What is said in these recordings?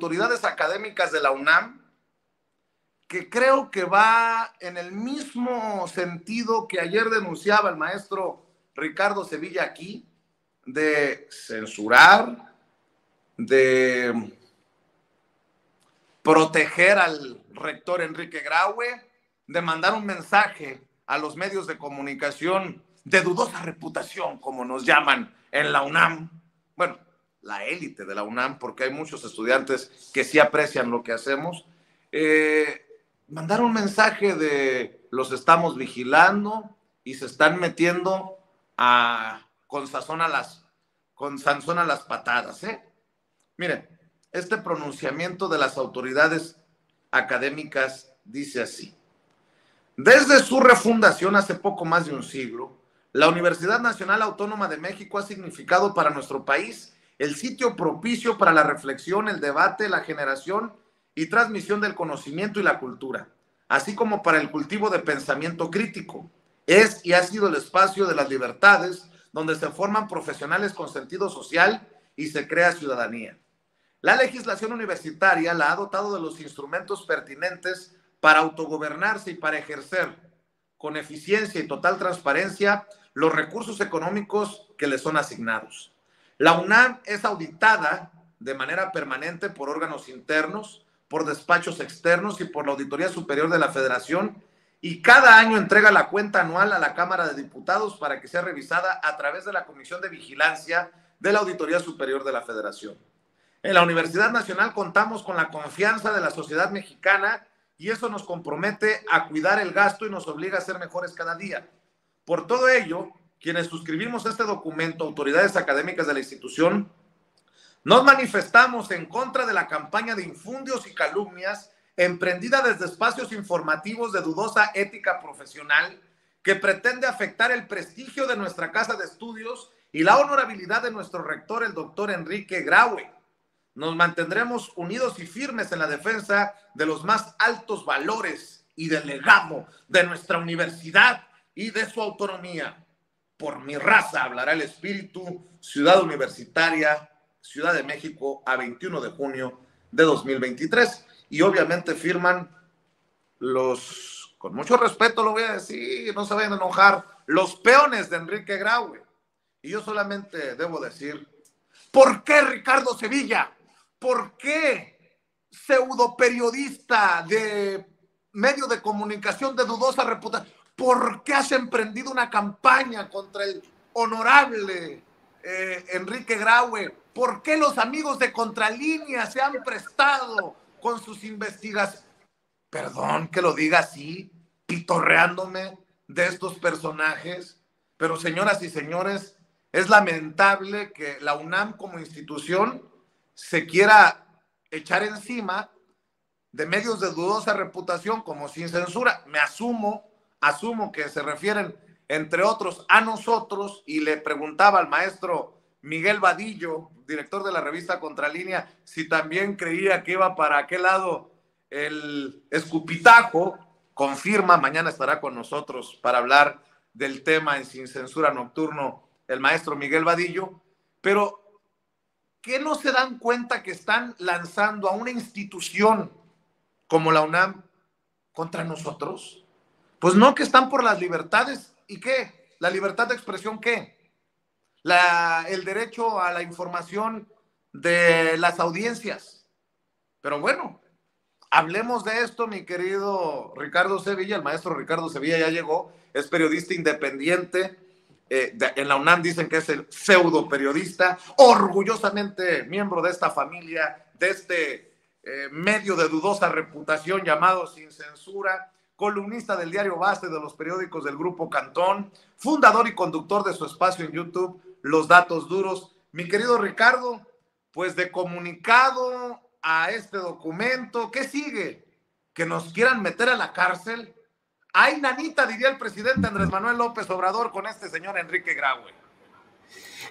autoridades académicas de la UNAM, que creo que va en el mismo sentido que ayer denunciaba el maestro Ricardo Sevilla aquí, de censurar, de proteger al rector Enrique Graue, de mandar un mensaje a los medios de comunicación de dudosa reputación, como nos llaman en la UNAM. Bueno, la élite de la UNAM, porque hay muchos estudiantes que sí aprecian lo que hacemos. Mandar un mensaje de los estamos vigilando y se están metiendo con Sansón a las patadas. Miren, este pronunciamiento de las autoridades académicas dice así: desde su refundación hace poco más de un siglo, la Universidad Nacional Autónoma de México ha significado para nuestro país el sitio propicio para la reflexión, el debate, la generación y transmisión del conocimiento y la cultura, así como para el cultivo de pensamiento crítico. Es y ha sido el espacio de las libertades, donde se forman profesionales con sentido social y se crea ciudadanía. La legislación universitaria la ha dotado de los instrumentos pertinentes para autogobernarse y para ejercer con eficiencia y total transparencia los recursos económicos que le son asignados. La UNAM es auditada de manera permanente por órganos internos, por despachos externos y por la Auditoría Superior de la Federación, y cada año entrega la cuenta anual a la Cámara de Diputados para que sea revisada a través de la Comisión de Vigilancia de la Auditoría Superior de la Federación. En la Universidad Nacional contamos con la confianza de la sociedad mexicana y eso nos compromete a cuidar el gasto y nos obliga a ser mejores cada día. Por todo ello, quienes suscribimos este documento, autoridades académicas de la institución, nos manifestamos en contra de la campaña de infundios y calumnias emprendida desde espacios informativos de dudosa ética profesional que pretende afectar el prestigio de nuestra casa de estudios y la honorabilidad de nuestro rector, el doctor Enrique Graue. Nos mantendremos unidos y firmes en la defensa de los más altos valores y del legado de nuestra universidad y de su autonomía. Por mi raza hablará el espíritu, Ciudad Universitaria, Ciudad de México, a 21 de junio de 2023. Y obviamente firman los, con mucho respeto lo voy a decir, no se vayan a enojar, los peones de Enrique Graue. Y yo solamente debo decir, ¿por qué Ricardo Sevilla? ¿Por qué pseudoperiodista de medio de comunicación de dudosa reputación? ¿Por qué has emprendido una campaña contra el honorable Enrique Graue? ¿Por qué los amigos de Contralínea se han prestado con sus investigaciones? Perdón que lo diga así, pitorreándome de estos personajes, pero señoras y señores, es lamentable que la UNAM como institución se quiera echar encima de medios de dudosa reputación como Sin Censura. Me asumo que se refieren, entre otros, a nosotros, y le preguntaba al maestro Miguel Vadillo, director de la revista Contralínea, si también creía que iba para aquel lado el escupitajo. Confirma, mañana estará con nosotros para hablar del tema en Sin Censura Nocturno el maestro Miguel Vadillo. Pero ¿qué no se dan cuenta que están lanzando a una institución como la UNAM contra nosotros? Pues no, que están por las libertades. ¿Y qué? ¿La libertad de expresión qué? El derecho a la información de las audiencias. Pero bueno, hablemos de esto, mi querido Ricardo Sevilla. El maestro Ricardo Sevilla ya llegó, es periodista independiente. En la UNAM dicen que es el pseudo periodista, orgullosamente miembro de esta familia, de este medio de dudosa reputación llamado Sin Censura, columnista del diario Basta y de los periódicos del Grupo Cantón, fundador y conductor de su espacio en YouTube, Los Datos Duros. Mi querido Ricardo, pues de comunicado a este documento, ¿qué sigue? ¿Que nos quieran meter a la cárcel? ¡Ay, nanita!, diría el presidente Andrés Manuel López Obrador con este señor Enrique Graue.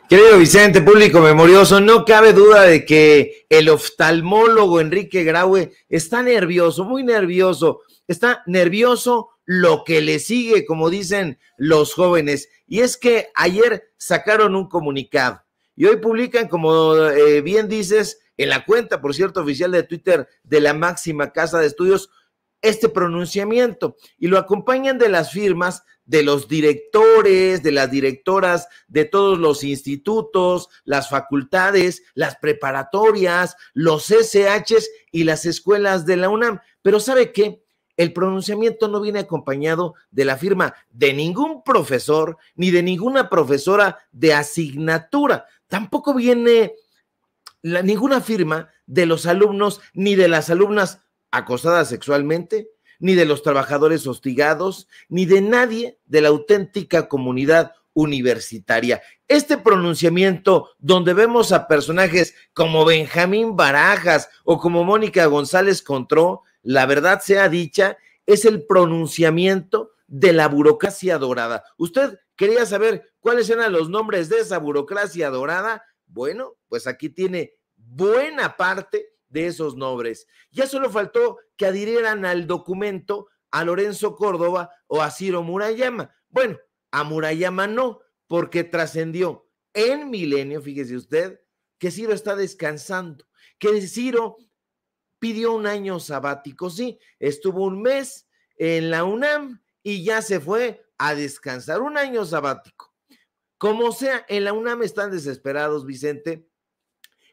Querido Vicente, público memorioso, no cabe duda de que el oftalmólogo Enrique Graue está nervioso, muy nervioso. Está nervioso lo que le sigue, como dicen los jóvenes. Y es que ayer sacaron un comunicado y hoy publican, como bien dices, en la cuenta, por cierto, oficial de Twitter de la máxima casa de estudios, este pronunciamiento, y lo acompañan de las firmas de los directores, de las directoras de todos los institutos, las facultades, las preparatorias, los CCHs y las escuelas de la UNAM. Pero ¿sabe qué? El pronunciamiento no viene acompañado de la firma de ningún profesor ni de ninguna profesora de asignatura. Tampoco viene ninguna firma de los alumnos ni de las alumnas acosadas sexualmente, ni de los trabajadores hostigados, ni de nadie de la auténtica comunidad universitaria. Este pronunciamiento, donde vemos a personajes como Benjamín Barajas o como Mónica González Contró, la verdad sea dicha, es el pronunciamiento de la burocracia dorada. ¿Usted quería saber cuáles eran los nombres de esa burocracia dorada? Bueno, pues aquí tiene buena parte de esos nombres. Ya solo faltó que adhirieran al documento a Lorenzo Córdoba o a Ciro Murayama. Bueno, a Murayama no, porque trascendió en Milenio, fíjese usted, que Ciro está descansando, que Ciro pidió un año sabático, sí, estuvo un mes en la UNAM y ya se fue a descansar, un año sabático. Como sea, en la UNAM están desesperados, Vicente,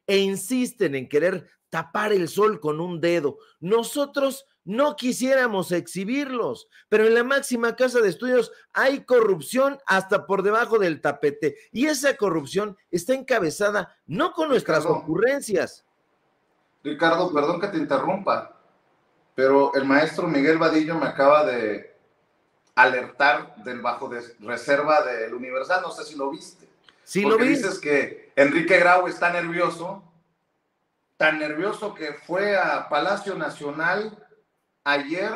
e insisten en querer tapar el sol con un dedo. Nosotros no quisiéramos exhibirlos, pero en la máxima casa de estudios hay corrupción hasta por debajo del tapete, y esa corrupción está encabezada no con nuestras ocurrencias. Ricardo, perdón que te interrumpa, pero el maestro Miguel Vadillo me acaba de alertar del bajo de reserva del Universal, no sé si lo viste. Sí, porque lo vi. Dices que Enrique Graue está nervioso, tan nervioso que fue a Palacio Nacional ayer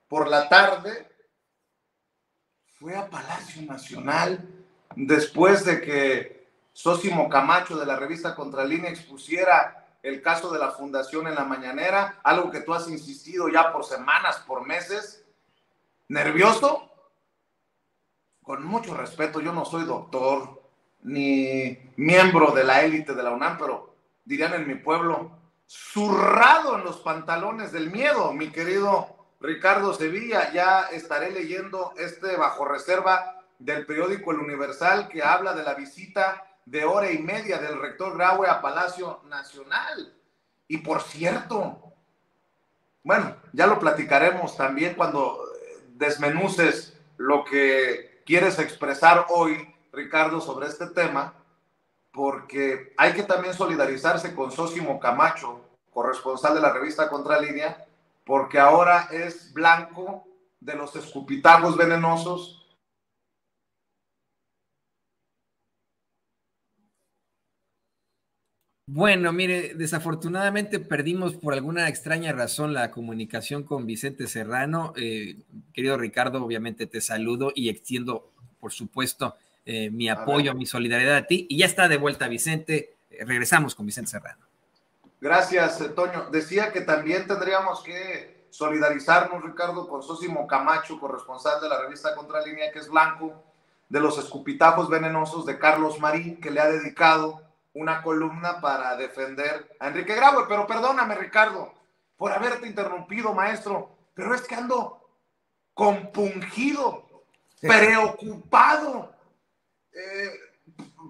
por la tarde, fue a Palacio Nacional después de que Sósimo Camacho de la revista Contralínea expusiera el caso de la fundación en la mañanera, algo que tú has insistido ya por semanas, por meses. ¿Nervioso? Con mucho respeto, yo no soy doctor ni miembro de la élite de la UNAM, pero dirían en mi pueblo, zurrado en los pantalones del miedo, mi querido Ricardo Sevilla. Ya estaré leyendo bajo reserva del periódico El Universal, que habla de la visita de hora y media del rector Graue a Palacio Nacional. Y por cierto, bueno, ya lo platicaremos también cuando desmenuces lo que quieres expresar hoy, Ricardo, sobre este tema, porque hay que también solidarizarse con Sósimo Camacho, corresponsal de la revista Contralínea, porque ahora es blanco de los escupitajos venenosos. Bueno, mire, desafortunadamente perdimos por alguna extraña razón la comunicación con Vicente Serrano. Querido Ricardo, obviamente te saludo y extiendo, por supuesto, mi apoyo, mi solidaridad a ti. Y ya está de vuelta Vicente. Regresamos con Vicente Serrano. Gracias, Toño. Decía que también tendríamos que solidarizarnos, Ricardo, con Sósimo Camacho, corresponsal de la revista Contralínea, que es blanco de los escupitajos venenosos de Carlos Marín, que le ha dedicado una columna para defender a Enrique Graue. Pero perdóname, Ricardo, por haberte interrumpido, maestro, pero es que ando compungido, preocupado.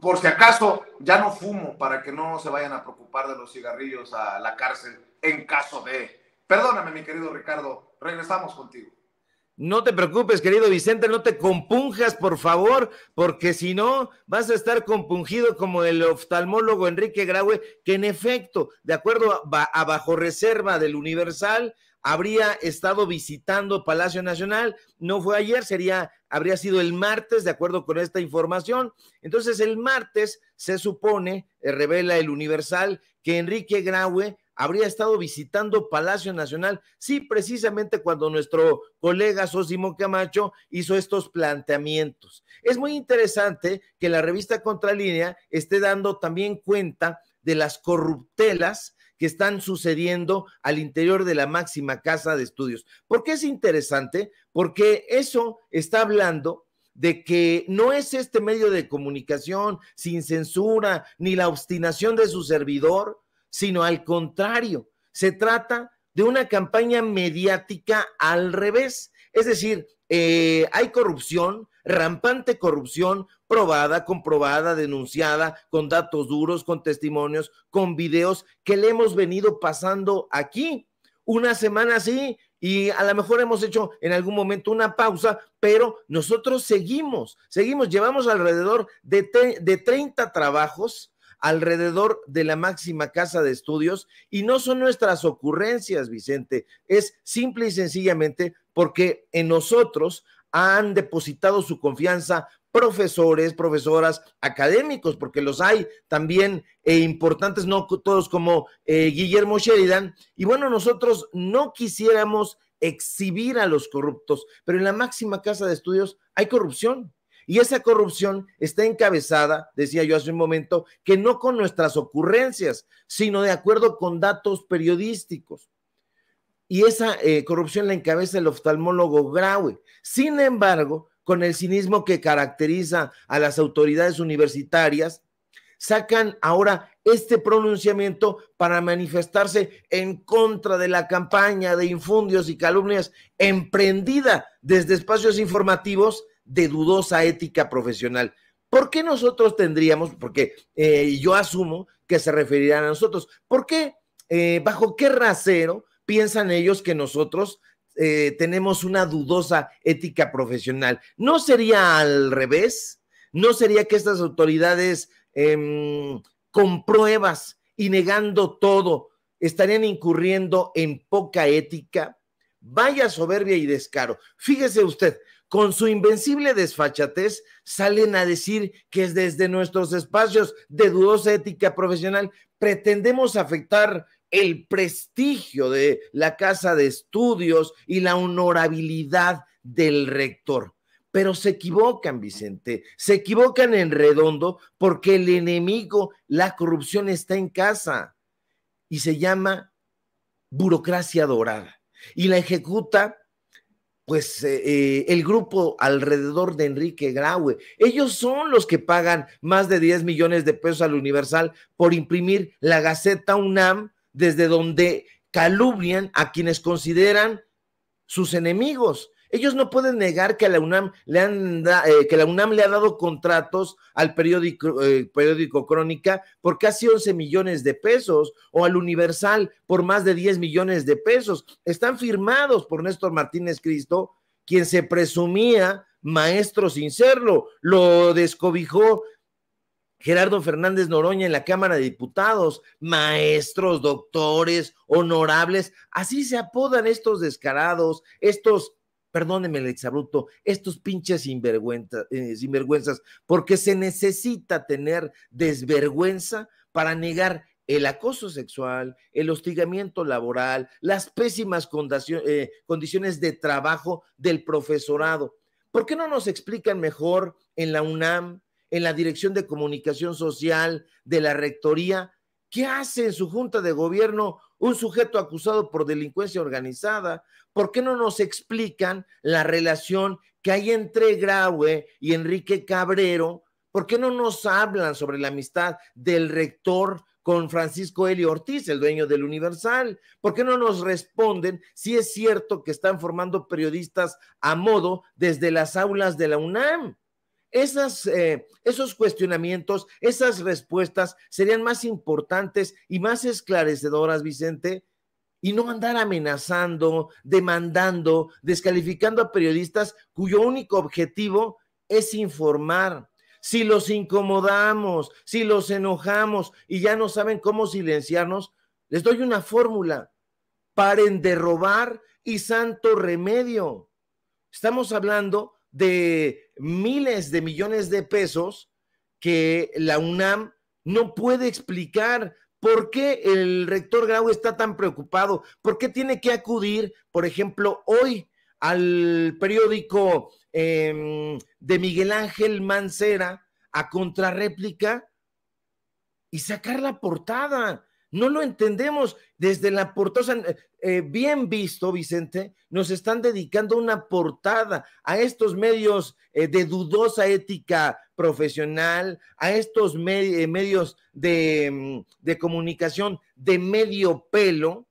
Por si acaso, ya no fumo, para que no se vayan a preocupar de los cigarrillos a la cárcel en caso de... Perdóname, mi querido Ricardo, regresamos contigo. No te preocupes, querido Vicente, no te compunjas, por favor, porque si no, vas a estar compungido como el oftalmólogo Enrique Graue, que en efecto, de acuerdo a bajo reserva del Universal, habría estado visitando Palacio Nacional. No fue ayer, habría sido el martes, de acuerdo con esta información. Entonces, el martes se supone, revela el Universal, que Enrique Graue habría estado visitando Palacio Nacional, sí, precisamente cuando nuestro colega Sósimo Camacho hizo estos planteamientos. Es muy interesante que la revista Contralínea esté dando también cuenta de las corruptelas que están sucediendo al interior de la máxima casa de estudios. ¿Por qué es interesante? Porque eso está hablando de que no es este medio de comunicación sin censura ni la obstinación de su servidor, sino al contrario, se trata de una campaña mediática al revés. Es decir, hay corrupción, rampante corrupción, probada, comprobada, denunciada, con datos duros, con testimonios, con videos que le hemos venido pasando aquí. Una semana sí, y a lo mejor hemos hecho en algún momento una pausa, pero nosotros seguimos, llevamos alrededor de 30 trabajos alrededor de la máxima casa de estudios, y no son nuestras ocurrencias, Vicente, es simple y sencillamente porque en nosotros han depositado su confianza profesores, profesoras, académicos, porque los hay también importantes, no todos como Guillermo Sheridan, y bueno, nosotros no quisiéramos exhibir a los corruptos, pero en la máxima casa de estudios hay corrupción, y esa corrupción está encabezada, decía yo hace un momento, que no con nuestras ocurrencias, sino de acuerdo con datos periodísticos. Y esa corrupción la encabeza el oftalmólogo Graue. Sin embargo, con el cinismo que caracteriza a las autoridades universitarias, sacan ahora este pronunciamiento para manifestarse en contra de la campaña de infundios y calumnias emprendida desde espacios informativos de dudosa ética profesional. ¿Por qué nosotros tendríamos? Porque yo asumo que se referirán a nosotros. ¿Por qué? ¿Bajo qué rasero piensan ellos que nosotros tenemos una dudosa ética profesional? ¿No sería al revés? ¿No sería que estas autoridades con pruebas y negando todo estarían incurriendo en poca ética? Vaya soberbia y descaro. Fíjese usted, con su invencible desfachatez salen a decir que desde nuestros espacios de dudosa ética profesional pretendemos afectar el prestigio de la casa de estudios y la honorabilidad del rector. Pero se equivocan, Vicente, se equivocan en redondo, porque el enemigo, la corrupción, está en casa y se llama burocracia dorada, y la ejecuta pues el grupo alrededor de Enrique Graue. Ellos son los que pagan más de 10 millones de pesos al Universal por imprimir la Gaceta UNAM, desde donde calumnian a quienes consideran sus enemigos. Ellos no pueden negar que a la UNAM le ha dado contratos al periódico Crónica por casi 11 millones de pesos, o al Universal por más de 10 millones de pesos. Están firmados por Néstor Martínez Cristo, quien se presumía maestro sin serlo. Lo descobijó Gerardo Fernández Noroña en la Cámara de Diputados. Maestros, doctores, honorables, así se apodan estos descarados, estos, perdónenme el exabrupto, estos pinches sinvergüenzas, porque se necesita tener desvergüenza para negar el acoso sexual, el hostigamiento laboral, las pésimas condiciones de trabajo del profesorado. ¿Por qué no nos explican mejor en la UNAM, en la Dirección de Comunicación Social de la Rectoría, qué hace en su junta de gobierno un sujeto acusado por delincuencia organizada? ¿Por qué no nos explican la relación que hay entre Graue y Enrique Cabrero? ¿Por qué no nos hablan sobre la amistad del rector con Francisco Elio Ortiz, el dueño del Universal? ¿Por qué no nos responden si es cierto que están formando periodistas a modo desde las aulas de la UNAM? Esos cuestionamientos, esas respuestas serían más importantes y más esclarecedoras, Vicente, y no andar amenazando, demandando, descalificando a periodistas cuyo único objetivo es informar. Si los incomodamos, si los enojamos y ya no saben cómo silenciarnos, les doy una fórmula: paren de robar y santo remedio. Estamos hablando de miles de millones de pesos que la UNAM no puede explicar. ¿Por qué el rector Graue está tan preocupado? ¿Por qué tiene que acudir, por ejemplo, hoy al periódico de Miguel Ángel Mancera a contrarréplica y sacar la portada No lo entendemos desde la portada. Bien visto, Vicente, nos están dedicando una portada a estos medios de dudosa ética profesional, a estos medios de comunicación de medio pelo,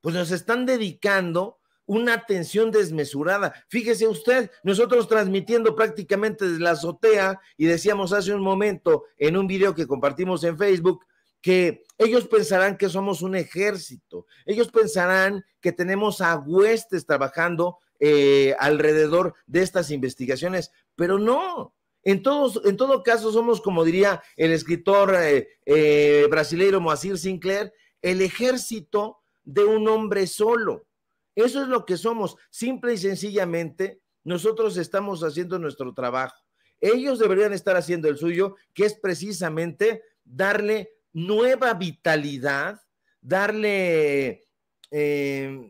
pues nos están dedicando una atención desmesurada. Fíjese usted, nosotros transmitiendo prácticamente desde la azotea, y decíamos hace un momento en un video que compartimos en Facebook, que ellos pensarán que somos un ejército, ellos pensarán que tenemos a huestes trabajando alrededor de estas investigaciones, pero no. En todo caso somos, como diría el escritor brasileiro Moacir Sinclair, el ejército de un hombre solo. Eso es lo que somos. Simple y sencillamente, nosotros estamos haciendo nuestro trabajo. Ellos deberían estar haciendo el suyo, que es precisamente darle nueva vitalidad, darle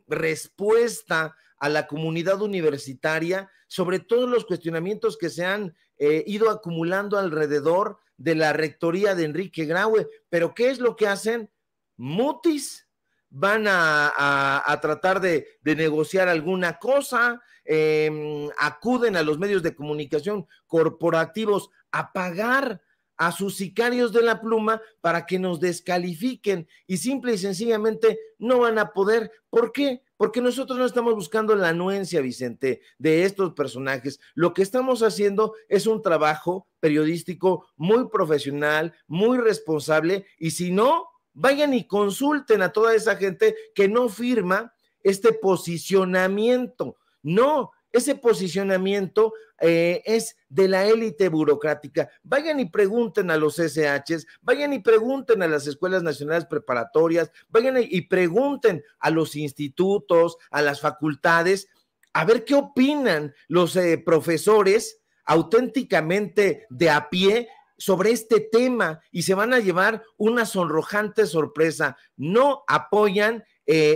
respuesta a la comunidad universitaria sobre todos los cuestionamientos que se han ido acumulando alrededor de la rectoría de Enrique Graue. Pero ¿qué es lo que hacen? Mutis. Van a tratar de negociar alguna cosa, acuden a los medios de comunicación corporativos a pagar a sus sicarios de la pluma para que nos descalifiquen, y simple y sencillamente no van a poder. ¿Por qué? Porque nosotros no estamos buscando la anuencia, Vicente, de estos personajes. Lo que estamos haciendo es un trabajo periodístico muy profesional, muy responsable, y si no, vayan y consulten a toda esa gente que no firma este posicionamiento. No, ese posicionamiento es de la élite burocrática. Vayan y pregunten a los SHs, vayan y pregunten a las escuelas nacionales preparatorias, vayan y pregunten a los institutos, a las facultades, a ver qué opinan los profesores auténticamente de a pie sobre este tema, y se van a llevar una sonrojante sorpresa. No apoyan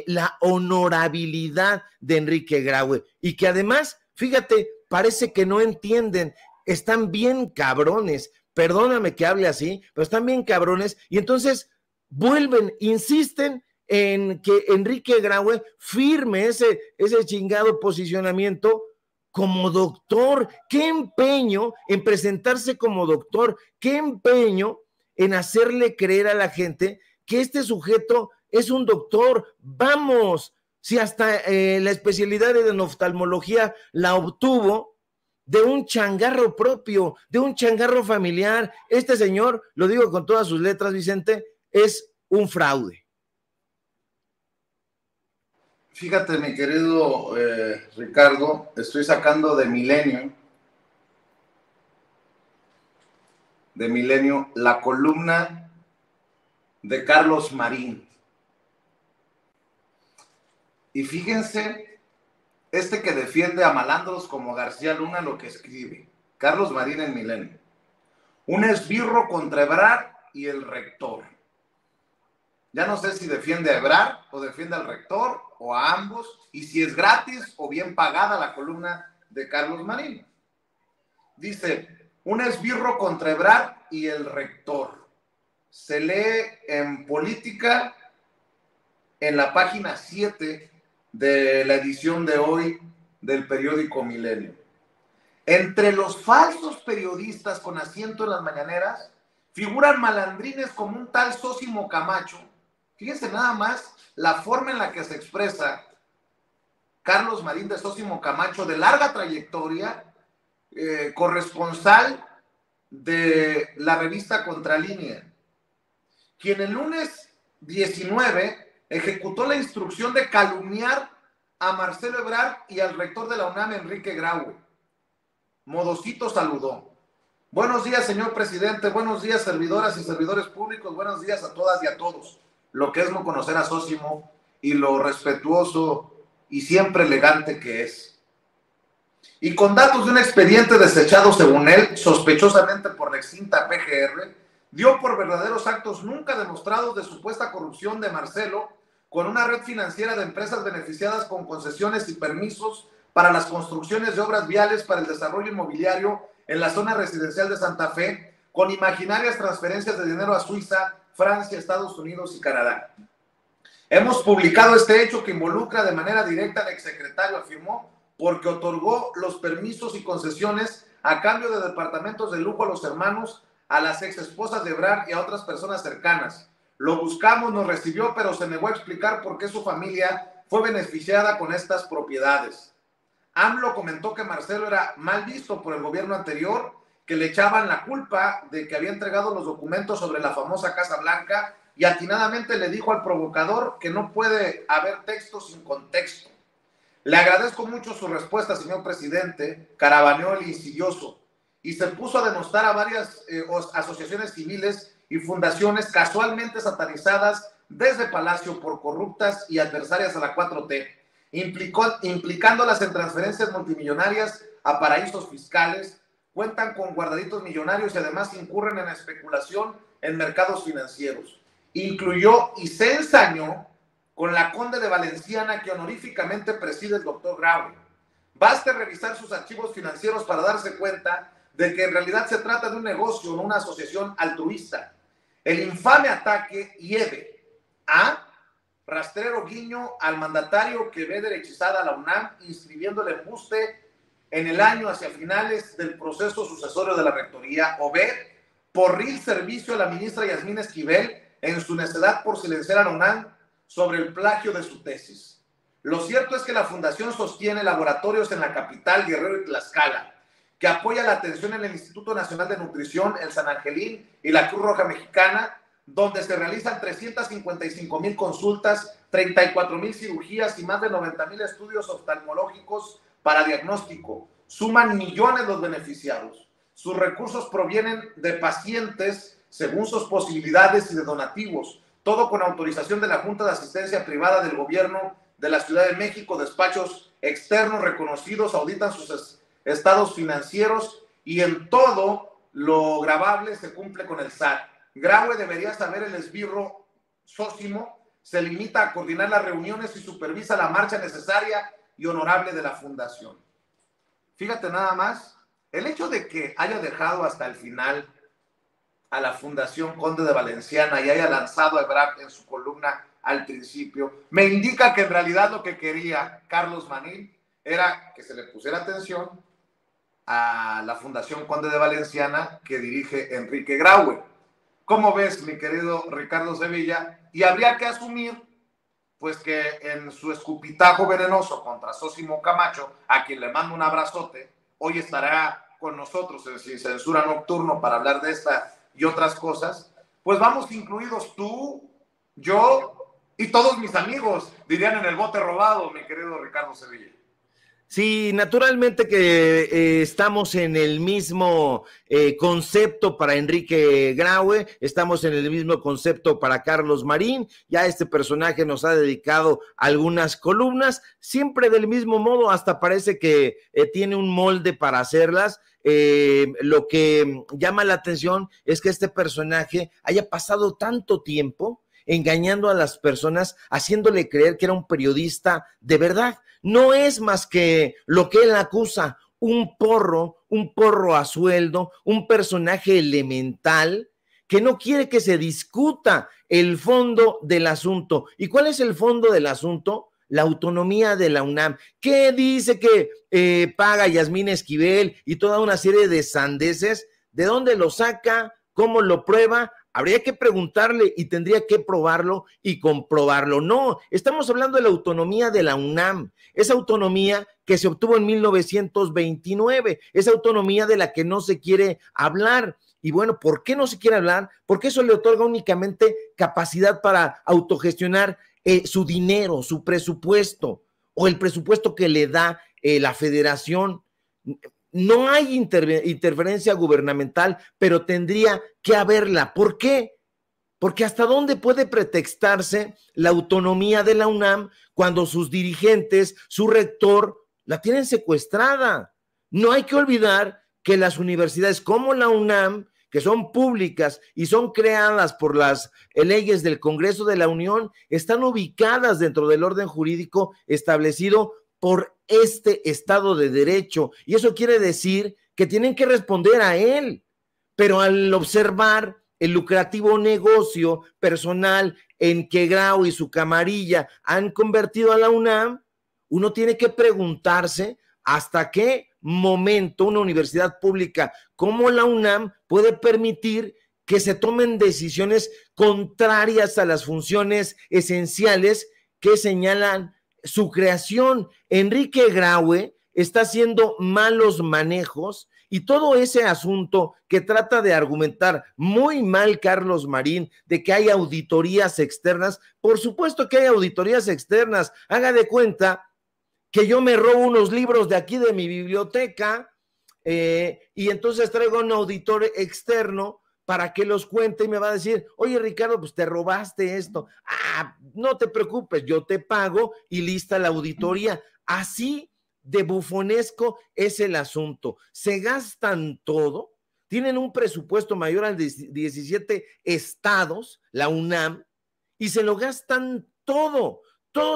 la honorabilidad de Enrique Graue, y que además, fíjate, parece que no entienden, están bien cabrones, perdóname que hable así, pero están bien cabrones, y entonces vuelven, insisten en que Enrique Graue firme ese chingado posicionamiento como doctor. Qué empeño en presentarse como doctor, qué empeño en hacerle creer a la gente que este sujeto es un doctor. Vamos, si hasta la especialidad en oftalmología la obtuvo de un changarro propio, de un changarro familiar. Este señor, lo digo con todas sus letras, Vicente, es un fraude. Fíjate, mi querido Ricardo, estoy sacando de Milenio, la columna de Carlos Marín. Y fíjense, que defiende a malandros como García Luna, lo que escribe Carlos Marín en Milenio: un esbirro contra Ebrard y el rector. Ya no sé si defiende a Ebrard o defiende al rector, o a ambos, y si es gratis o bien pagada la columna de Carlos Marín. Dice: un esbirro contra Ebrard y el rector. Se lee en Política, en la página 7 de la edición de hoy del periódico Milenio. Entre los falsos periodistas con asiento en las mañaneras figuran malandrines como un tal Sósimo Camacho. Fíjense nada más la forma en la que se expresa Carlos Marín de Sósimo Camacho, de larga trayectoria, corresponsal de la revista Contralínea, quien el lunes 19 ejecutó la instrucción de calumniar a Marcelo Ebrard y al rector de la UNAM, Enrique Graue. Modosito saludó: buenos días, señor presidente, buenos días, servidoras y servidores públicos, buenos días a todas y a todos. Lo que es no conocer a Sósimo y lo respetuoso y siempre elegante que es. Y con datos de un expediente desechado, según él, sospechosamente por la extinta PGR, dio por verdaderos actos nunca demostrados de supuesta corrupción de Marcelo con una red financiera de empresas beneficiadas con concesiones y permisos para las construcciones de obras viales para el desarrollo inmobiliario en la zona residencial de Santa Fe, con imaginarias transferencias de dinero a Suiza Francia, Estados Unidos y Canadá. Hemos publicado este hecho que involucra de manera directa al exsecretario, afirmó, porque otorgó los permisos y concesiones a cambio de departamentos de lujo a los hermanos, a las exesposas de Ebrard y a otras personas cercanas. Lo buscamos, nos recibió, pero se negó a explicar por qué su familia fue beneficiada con estas propiedades. AMLO comentó que Marcelo era mal visto por el gobierno anterior, que le echaban la culpa de que había entregado los documentos sobre la famosa Casa Blanca y atinadamente le dijo al provocador que no puede haber texto sin contexto. Le agradezco mucho su respuesta, señor presidente, carabaneó el insidioso, y se puso a denostar a varias asociaciones civiles y fundaciones casualmente satanizadas desde Palacio por corruptas y adversarias a la 4T, implicándolas en transferencias multimillonarias a paraísos fiscales, cuentan con guardaditos millonarios y además incurren en especulación en mercados financieros. Incluyó y se ensañó con la Conde de Valenciana que honoríficamente preside el doctor Graue. Baste revisar sus archivos financieros para darse cuenta de que en realidad se trata de un negocio, no una asociación altruista. El infame ataque hiede a rastrero guiño al mandatario que ve derechizada a la UNAM, inscribiendo el embuste en el año hacia finales del proceso sucesorio de la rectoría, o B, porril servicio a la ministra Yasmín Esquivel en su necedad por silenciar a la UNAM sobre el plagio de su tesis. Lo cierto es que la fundación sostiene laboratorios en la capital, Guerrero y Tlaxcala, que apoya la atención en el Instituto Nacional de Nutrición, el San Angelín y la Cruz Roja Mexicana, donde se realizan 355,000 consultas, 34,000 cirugías y más de 90,000 estudios oftalmológicos para diagnóstico. Suman millones los beneficiados. Sus recursos provienen de pacientes según sus posibilidades y de donativos, todo con autorización de la Junta de Asistencia Privada del Gobierno de la Ciudad de México. Despachos externos reconocidos auditan sus estados financieros y en todo lo grabable se cumple con el SAT. Graue debería saber el esbirro Sósimo, se limita a coordinar las reuniones y supervisa la marcha necesaria y honorable de la fundación. Fíjate nada más, el hecho de que haya dejado hasta el final a la Fundación Conde de Valenciana y haya lanzado a Ebrard en su columna al principio, me indica que en realidad lo que quería Carlos Manín era que se le pusiera atención a la Fundación Conde de Valenciana que dirige Enrique Graue. ¿Cómo ves, mi querido Ricardo Sevilla? Y habría que asumir, pues, que en su escupitajo venenoso contra Sósimo Camacho, a quien le mando un abrazote, hoy estará con nosotros en Sin Censura Nocturno para hablar de esta y otras cosas, pues vamos incluidos tú, yo y todos mis amigos, dirían en el bote robado, mi querido Ricardo Sevilla. Sí, naturalmente que estamos en el mismo concepto para Enrique Graue, estamos en el mismo concepto para Carlos Marín. Ya este personaje nos ha dedicado algunas columnas, siempre del mismo modo, hasta parece que tiene un molde para hacerlas. Lo que llama la atención es que este personaje haya pasado tanto tiempo engañando a las personas, haciéndole creer que era un periodista de verdad. No es más que lo que él acusa, un porro a sueldo, un personaje elemental que no quiere que se discuta el fondo del asunto. ¿Y cuál es el fondo del asunto? La autonomía de la UNAM. ¿Qué dice que paga Yasmín Esquivel y toda una serie de sandeces? ¿De dónde lo saca? ¿Cómo lo prueba? Habría que preguntarle y tendría que probarlo y comprobarlo. No, estamos hablando de la autonomía de la UNAM, esa autonomía que se obtuvo en 1929, esa autonomía de la que no se quiere hablar. Y bueno, ¿por qué no se quiere hablar? Porque eso le otorga únicamente capacidad para autogestionar su dinero, su presupuesto o el presupuesto que le da la federación. No hay interferencia gubernamental, pero tendría que haberla. ¿Por qué? Porque ¿hasta dónde puede pretextarse la autonomía de la UNAM cuando sus dirigentes, su rector, la tienen secuestrada? No hay que olvidar que las universidades como la UNAM, que son públicas y son creadas por las leyes del Congreso de la Unión, están ubicadas dentro del orden jurídico establecido por este Estado de Derecho, y eso quiere decir que tienen que responder a él, pero al observar el lucrativo negocio personal en que Grau y su camarilla han convertido a la UNAM, uno tiene que preguntarse hasta qué momento una universidad pública como la UNAM puede permitir que se tomen decisiones contrarias a las funciones esenciales que señalan su creación. Enrique Graue está haciendo malos manejos y todo ese asunto que trata de argumentar muy mal Carlos Marín de que hay auditorías externas, por supuesto que hay auditorías externas. Haga de cuenta que yo me robo unos libros de aquí de mi biblioteca y entonces traigo a un auditor externo para que los cuente y me va a decir, oye Ricardo, pues te robaste esto. Ah, no te preocupes, yo te pago y lista la auditoría. Así de bufonesco es el asunto. Se gastan todo, tienen un presupuesto mayor al de 17 estados, la UNAM, y se lo gastan todo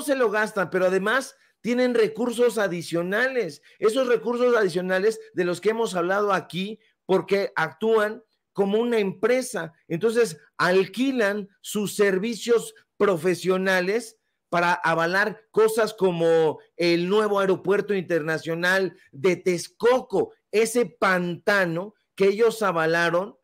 se lo gastan, pero además tienen recursos adicionales, esos recursos adicionales de los que hemos hablado aquí, porque actúan como una empresa, entonces alquilan sus servicios profesionales para avalar cosas como el nuevo aeropuerto internacional de Texcoco, ese pantano que ellos avalaron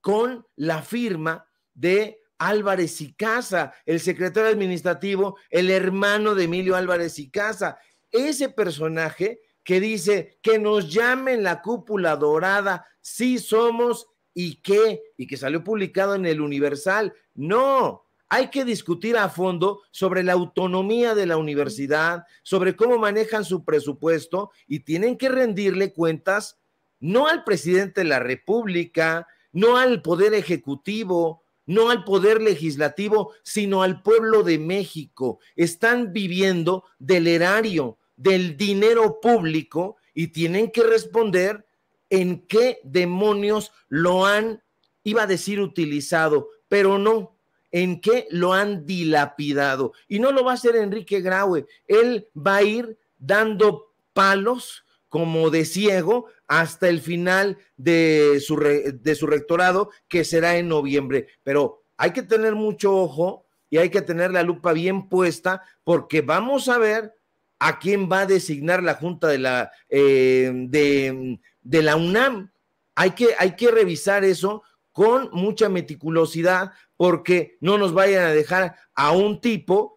con la firma de Álvarez y Casa, el secretario administrativo, el hermano de Emilio Álvarez y Casa, ese personaje que dice que nos llamen la cúpula dorada, sí somos y que salió publicado en el Universal. No, hay que discutir a fondo sobre la autonomía de la universidad, sobre cómo manejan su presupuesto y tienen que rendirle cuentas no al presidente de la República, no al Poder Ejecutivo, no al Poder Legislativo, sino al pueblo de México. Están viviendo del erario, del dinero público y tienen que responder en qué demonios lo han, iba a decir utilizado, pero no, en qué lo han dilapidado. Y no lo va a hacer Enrique Graue, él va a ir dando palos como de ciego hasta el final de su rectorado, que será en noviembre. Pero hay que tener mucho ojo y hay que tener la lupa bien puesta, porque vamos a ver a quién va a designar la Junta de la UNAM. Hay que revisar eso con mucha meticulosidad, porque no nos vayan a dejar a un tipo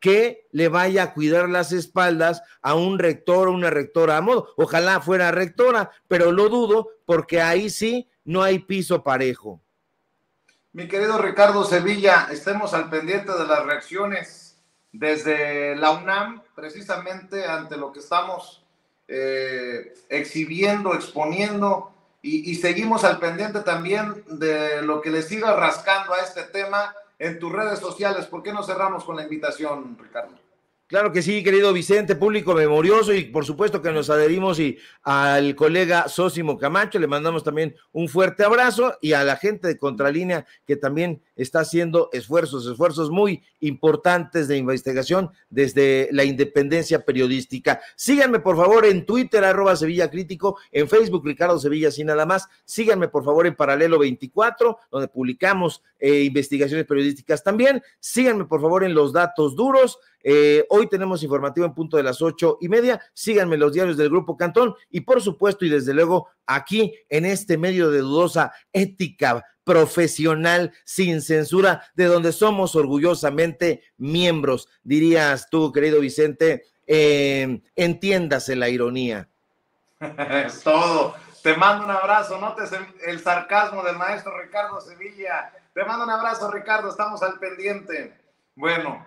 que le vaya a cuidar las espaldas a un rector o una rectora a modo. Ojalá fuera rectora, pero lo dudo, porque ahí sí no hay piso parejo. Mi querido Ricardo Sevilla, estemos al pendiente de las reacciones desde la UNAM, precisamente ante lo que estamos exhibiendo, exponiendo, y seguimos al pendiente también de lo que le siga rascando a este tema en tus redes sociales. ¿Por qué no cerramos con la invitación, Ricardo? Claro que sí, querido Vicente, público memorioso, y por supuesto que nos adherimos y al colega Sósimo Camacho le mandamos también un fuerte abrazo, y a la gente de Contralínea que también está haciendo esfuerzos muy importantes de investigación desde la independencia periodística. Síganme por favor en Twitter, @SevillaCrítico, en Facebook, Ricardo Sevilla, sin nada más. Síganme por favor en Paralelo 24, donde publicamos investigaciones periodísticas también. Síganme por favor en Los Datos Duros. Hoy tenemos informativo en punto de las 8:30. Síganme en los diarios del Grupo Cantón y por supuesto y desde luego aquí en este medio de dudosa ética profesional, sin censura, de donde somos orgullosamente miembros. Dirías tú, querido Vicente, entiéndase la ironía. Es todo. Te mando un abrazo. Notes el sarcasmo del maestro Ricardo Sevilla. Te mando un abrazo, Ricardo. Estamos al pendiente. Bueno,